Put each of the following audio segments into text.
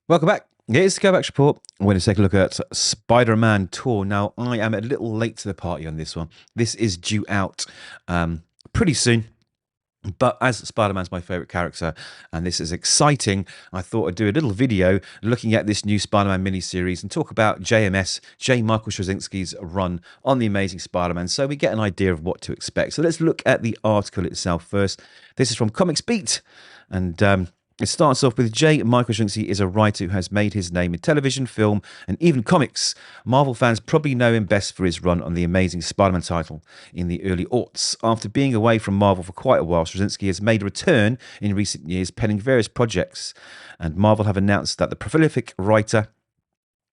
Welcome back. Here's the Kovacs report. We're going to take a look at Spider-Man Tour. Now, I am a little late to the party on this one. This is due out pretty soon. But as Spider-Man's my favourite character, and this is exciting, I thought I'd do a little video looking at this new Spider-Man miniseries and talk about JMS, J. Michael Straczynski's run on The Amazing Spider-Man, so we get an idea of what to expect. So let's look at the article itself first. This is from Comics Beat, and it starts off with J. Michael Straczynski is a writer who has made his name in television, film, and even comics. Marvel fans probably know him best for his run on the Amazing Spider-Man title in the early aughts. After being away from Marvel for quite a while, Straczynski has made a return in recent years, penning various projects. And Marvel have announced that the prolific writer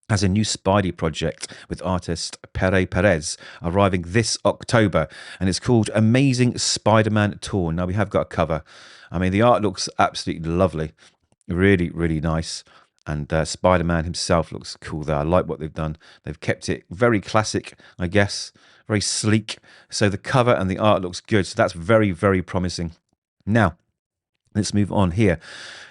has a new Spidey project with artist Pere Pérez arriving this October, and it's called Amazing Spider-Man Tour. Now, we have got a cover. I mean, the art looks absolutely lovely, really, really nice, and Spider-Man himself looks cool there. I like what they've done. They've kept it very classic, I guess, very sleek. So the cover and the art looks good, so that's very, very promising. Now, let's move on here.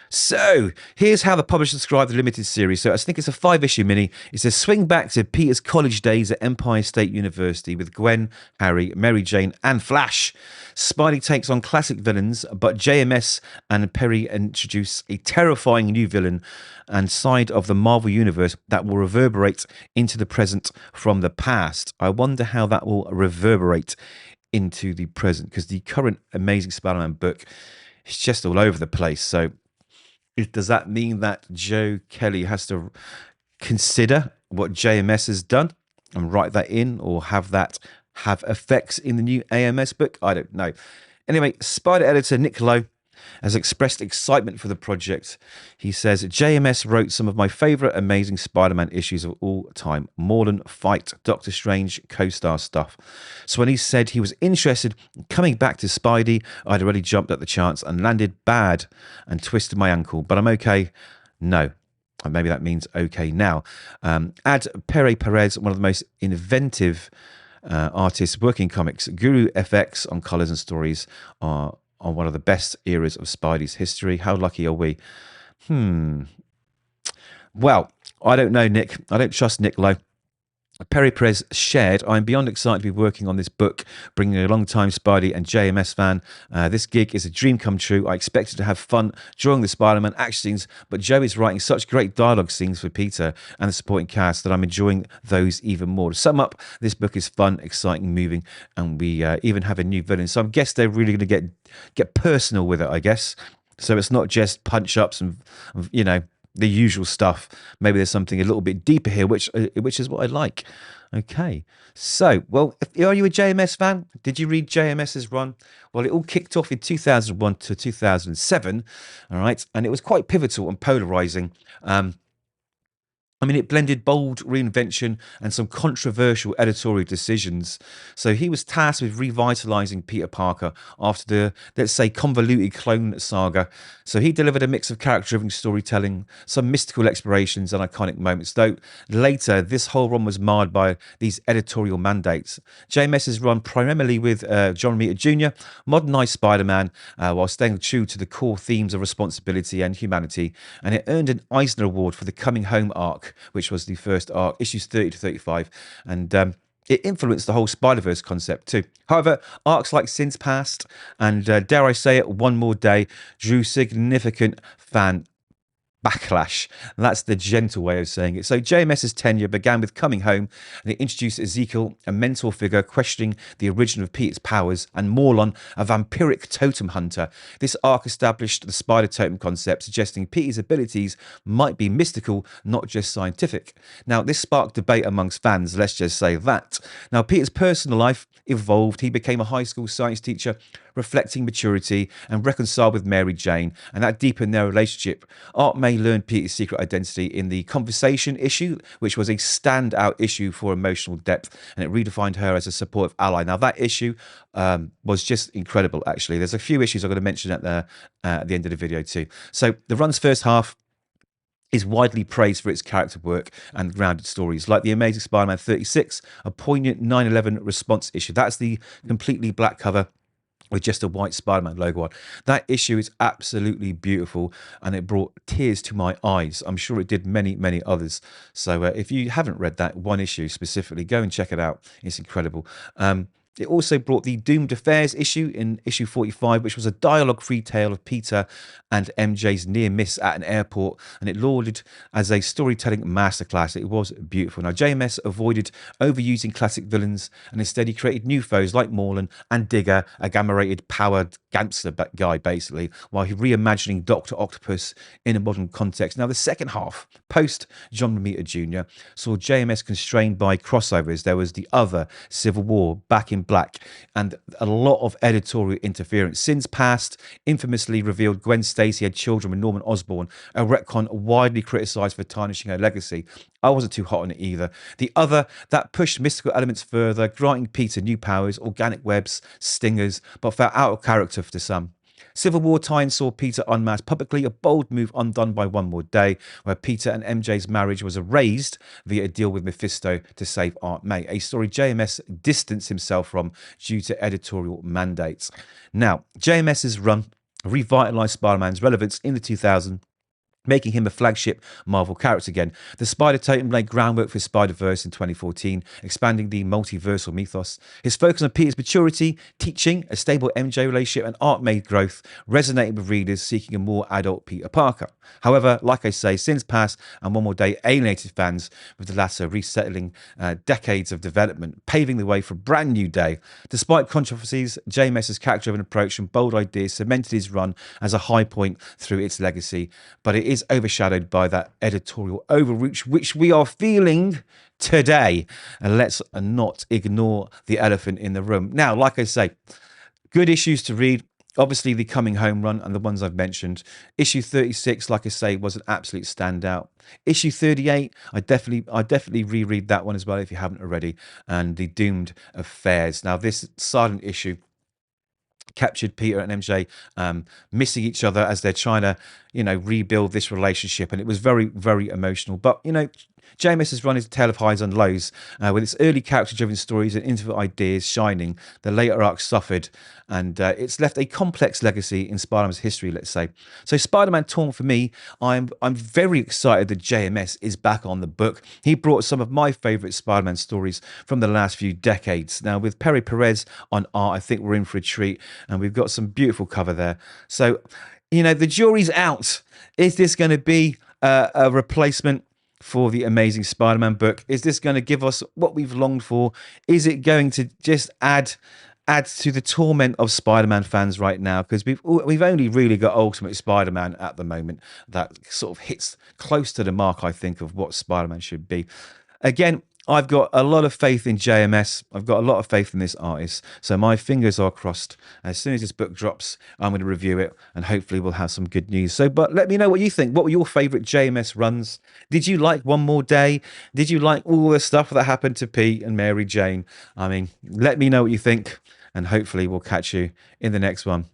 So, here's how the publisher described the limited series. So, I think it's a 5-issue mini. It says, swing back to Peter's college days at Empire State University with Gwen, Harry, Mary Jane, and Flash. Spidey takes on classic villains, but JMS and Pere introduce a terrifying new villain and side of the Marvel Universe that will reverberate into the present from the past. I wonder how that will reverberate into the present, because the current Amazing Spider-Man book is just all over the place. So, does that mean that Joe Kelly has to consider what JMS has done and write that in, or have that have effects in the new AMS book? I don't know. Anyway, Spider editor Nick Lowe has expressed excitement for the project. He says, JMS wrote some of my favourite Amazing Spider-Man issues of all time. Morlan, Fight, Doctor Strange, co-star stuff. So when he said he was interested in coming back to Spidey, I'd already jumped at the chance and landed bad and twisted my ankle. But I'm okay. No. And maybe that means okay now. Add Pere Pérez, one of the most inventive artists working comics. Guru FX on colours and stories are on one of the best eras of Spidey's history. How lucky are we? Well, I don't know, Nick. I don't trust Nick Lowe. Pere Pérez shared, I'm beyond excited to be working on this book, bringing a long-time Spidey and JMS fan. This gig is a dream come true. I expected to have fun drawing the Spider-Man action scenes, but Joe is writing such great dialogue scenes for Peter and the supporting cast that I'm enjoying those even more. To sum up, this book is fun, exciting, moving, and we even have a new villain. So I guess they're really going to get personal with it, I guess. So it's not just punch-ups and, you know, the usual stuff. Maybe there's something a little bit deeper here, which is what I like. Okay, so, well, are you a JMS fan? Did you read JMS's run? Well, it all kicked off in 2001 to 2007, all right, and it was quite pivotal and polarizing. I mean, it blended bold reinvention and some controversial editorial decisions. So he was tasked with revitalizing Peter Parker after the, let's say, convoluted clone saga. So he delivered a mix of character-driven storytelling, some mystical explorations and iconic moments, though later this whole run was marred by these editorial mandates. JMS's run primarily with John Romita Jr. modernized Spider-Man while staying true to the core themes of responsibility and humanity, and it earned an Eisner Award for the Coming Home arc, which was the first arc, issues 30 to 35, and it influenced the whole Spider-Verse concept too. However, arcs like Since Past and, dare I say it, One More Day drew significant fan backlash. And that's the gentle way of saying it. So JMS's tenure began with Coming Home, and it introduced Ezekiel, a mentor figure questioning the origin of Peter's powers, and Morlan, a vampiric totem hunter. This arc established the spider totem concept, suggesting Peter's abilities might be mystical, not just scientific. Now, this sparked debate amongst fans, let's just say that. Now, Peter's personal life evolved. He became a high school science teacher, reflecting maturity, and reconciled with Mary Jane, and that deepened their relationship. Art May learned Peter's secret identity in the Conversation issue, which was a standout issue for emotional depth, and it redefined her as a supportive ally. Now, that issue was just incredible, actually. There's a few issues I'm going to mention at the end of the video too. So the run's first half is widely praised for its character work and grounded stories, like The Amazing Spider-Man 36, a poignant 9/11 response issue. That's the completely black cover with just a white Spider-Man logo on. That issue is absolutely beautiful, and it brought tears to my eyes. I'm sure it did many, many others. So if you haven't read that one issue specifically, go and check it out. It's incredible. It also brought the Doomed Affairs issue in issue 45, which was a dialogue-free tale of Peter and MJ's near miss at an airport, and it lauded as a storytelling masterclass. It was beautiful. Now, JMS avoided overusing classic villains, and instead he created new foes like Morlan and Digger, a gamma-rated powered gangster guy, basically, while he reimagining Dr. Octopus in a modern context. Now, the second half, post John Romita Jr., saw JMS constrained by crossovers. There was the other Civil War, Back in Black, and a lot of editorial interference. Sins Past infamously revealed Gwen Stacy had children with Norman Osborn, a retcon widely criticised for tarnishing her legacy. I wasn't too hot on it either. The other that pushed mystical elements further, granting Peter new powers, organic webs, stingers, but felt out of character to some. Civil War tie saw Peter unmasked publicly, a bold move undone by One More Day, where Peter and MJ's marriage was erased via a deal with Mephisto to save Aunt May, a story JMS distanced himself from due to editorial mandates. Now, JMS's run revitalised Spider-Man's relevance in the 2000s, making him a flagship Marvel character again. The Spider Totem laid groundwork for Spider-Verse in 2014, expanding the multiversal mythos. His focus on Peter's maturity, teaching, a stable MJ relationship, and Aunt May growth resonated with readers seeking a more adult Peter Parker. However, like I say, Sins Past and One More Day alienated fans, with the latter resettling decades of development, paving the way for a brand new day. Despite controversies, JMS's character-driven approach and bold ideas cemented his run as a high point through its legacy, but it is overshadowed by that editorial overreach which we are feeling today, and let's not ignore the elephant in the room. Now, like I say, good issues to read. Obviously, the Coming Home run and the ones I've mentioned. Issue 36, like I say, was an absolute standout. Issue 38, I definitely reread that one as well if you haven't already. And the Doomed Affairs. Now, this silent issue captured Peter and MJ missing each other as they're trying to, rebuild this relationship. And it was very, very emotional. But, JMS has run his tale of highs and lows, with its early character-driven stories and intimate ideas shining. The later arc suffered, and it's left a complex legacy in Spider-Man's history, let's say. So Spider-Man Torn, for me, I'm very excited that JMS is back on the book. He brought some of my favourite Spider-Man stories from the last few decades. Now, with Pere Pérez on art, I think we're in for a treat, and we've got some beautiful cover there. So, the jury's out. Is this going to be a replacement for the Amazing Spider-Man book? Is this going to give us what we've longed for? Is it going to just add to the torment of Spider-Man fans right now? Because we've only really got Ultimate Spider-Man at the moment that sort of hits close to the mark, I think, of what Spider-Man should be. Again, I've got a lot of faith in JMS. I've got a lot of faith in this artist. So my fingers are crossed. As soon as this book drops, I'm going to review it, and hopefully we'll have some good news. But let me know what you think. What were your favourite JMS runs? Did you like One More Day? Did you like all the stuff that happened to Pete and Mary Jane? I mean, let me know what you think, and hopefully we'll catch you in the next one.